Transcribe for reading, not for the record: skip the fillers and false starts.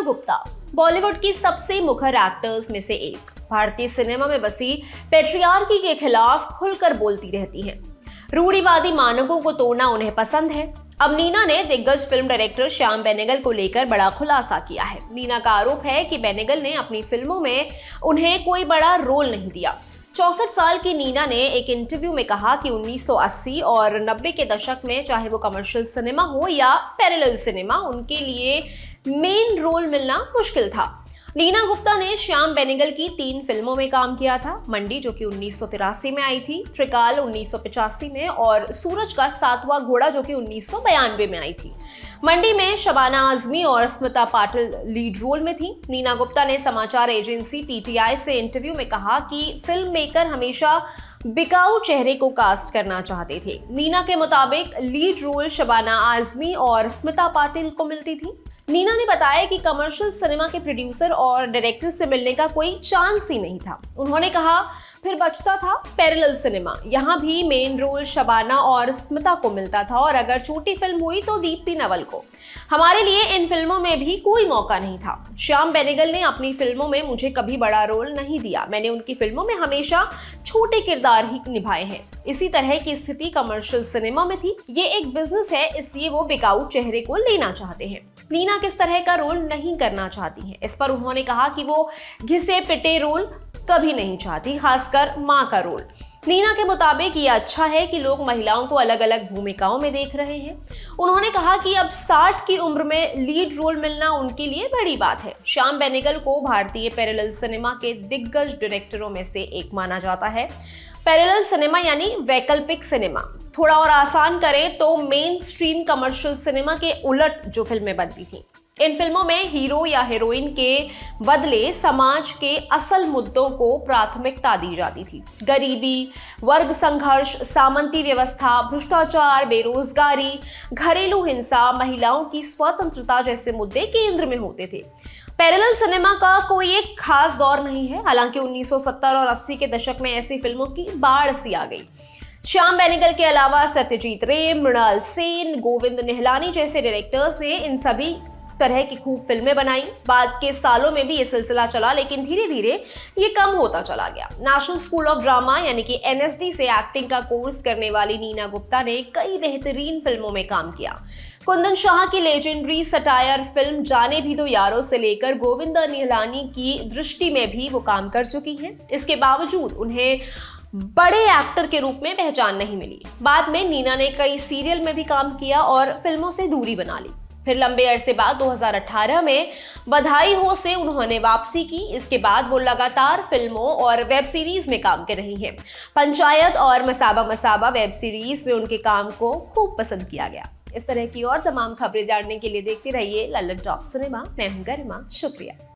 गुप्ता बॉलीवुड की सबसे मुखर एक्टर्स में से एक, भारतीय सिनेमा में बसी पैट्रियार्की के खिलाफ खुलकर बोलती रहती हैं। रूढ़िवादी मानकों को तोड़ना उन्हें पसंद है। अब नीना ने दिग्गज फिल्म डायरेक्टर श्याम बेनेगल को लेकर बड़ा खुलासा किया है। नीना का आरोप है कि बेनेगल ने अपनी फिल्मों में उन्हें कोई बड़ा रोल नहीं दिया। 64 साल की नीना ने एक इंटरव्यू में कहा कि 1980 और 90 के दशक में चाहे वो कमर्शियल सिनेमा हो या पैरेलल सिनेमा, उनके लिए मेन रोल मिलना मुश्किल था। नीना गुप्ता ने श्याम बेनेगल की 3 फिल्मों में काम किया था। मंडी जो कि 1983 में आई थी, त्रिकाल 1985 में और सूरज का 7वां घोड़ा जो कि 1992 में आई थी। मंडी में शबाना आजमी और स्मिता पाटिल लीड रोल में थी। नीना गुप्ता ने समाचार एजेंसी पीटीआई से इंटरव्यू में कहा कि फिल्म मेकर हमेशा बिकाऊ चेहरे को कास्ट करना चाहते थे। नीना के मुताबिक लीड रोल शबाना आजमी और स्मिता पाटिल को मिलती थी। नीना ने बताया कि कमर्शियल सिनेमा के प्रोड्यूसर और डायरेक्टर से मिलने का कोई चांस ही नहीं था। उन्होंने कहा फिर बचता था पैरेलल सिनेमा, यहाँ भी मेन रोल शबाना और स्मिता को मिलता था और अगर छोटी फिल्म हुई तो दीप्ति नवल को। हमारे लिए इन फिल्मों में भी कोई मौका नहीं था। श्याम बेनेगल ने अपनी फिल्मों में मुझे कभी बड़ा रोल नहीं दिया। मैंने उनकी फिल्मों में हमेशा छोटे किरदार ही निभाए हैं। इसी तरह की स्थिति कमर्शियल सिनेमा में थी। ये एक बिजनेस है, इसलिए वो बिकाऊ चेहरे को लेना चाहते हैं। नीना किस तरह का रोल नहीं करना चाहती हैं। इस पर उन्होंने कहा कि वो घिसे पिटे रोल कभी नहीं चाहती, खासकर मां का रोल। नीना के मुताबिक ये अच्छा है कि लोग महिलाओं को अलग अलग भूमिकाओं में देख रहे हैं। उन्होंने कहा कि अब 60 की उम्र में लीड रोल मिलना उनके लिए बड़ी बात है। श्याम बेनेगल को भारतीय पैरेलल सिनेमा के दिग्गज डायरेक्टरों में से एक माना जाता है। पैरेलल सिनेमा यानी वैकल्पिक सिनेमा। थोड़ा और आसान करें तो मेन स्ट्रीम कमर्शियल सिनेमा के उलट जो फिल्में बनती थी। इन फिल्मों में हीरो या हीरोइन के बदले समाज के असल मुद्दों को प्राथमिकता दी जाती थी। गरीबी, वर्ग संघर्ष, सामंती व्यवस्था, भ्रष्टाचार, बेरोजगारी, घरेलू हिंसा, महिलाओं की स्वतंत्रता जैसे मुद्दे केंद्र में होते थे। पैरेलल सिनेमा का कोई एक खास दौर नहीं है। हालांकि 1970 और 80 के दशक में ऐसी फिल्मों की बाढ़ सी आ गई। श्याम बेनेगल के अलावा सत्यजीत रे, मृणाल सेन, गोविंद निहलानी जैसे डायरेक्टर्स ने इन सभी तरह की खूब फिल्में बनाई। बाद के सालों में भी ये सिलसिला चला, लेकिन धीरे धीरे ये कम होता चला गया। नेशनल स्कूल ऑफ ड्रामा यानी कि एनएसडी से एक्टिंग का कोर्स करने वाली नीना गुप्ता ने कई बेहतरीन फिल्मों में काम किया। कुंदन शाह की लेजेंडरी सटायर फिल्म जाने भी दो यारों से लेकर गोविंद निहलानी की दृष्टि में भी वो काम कर चुकी हैं। इसके बावजूद उन्हें बड़े एक्टर के रूप में पहचान नहीं मिली। बाद में नीना ने कई सीरियल में भी काम किया और फिल्मों से दूरी बना ली। फिर लंबे अरसे बाद 2018 में बधाई हो से उन्होंने वापसी की। इसके बाद वो लगातार फिल्मों और वेब सीरीज में काम कर रही हैं। पंचायत और मसाबा मसाबा वेब सीरीज में उनके काम को खूब पसंद किया गया। इस तरह की और तमाम खबरें जानने के लिए देखते रहिए लल्लन टॉप सिनेमा। मैं हूं गरिमा। शुक्रिया।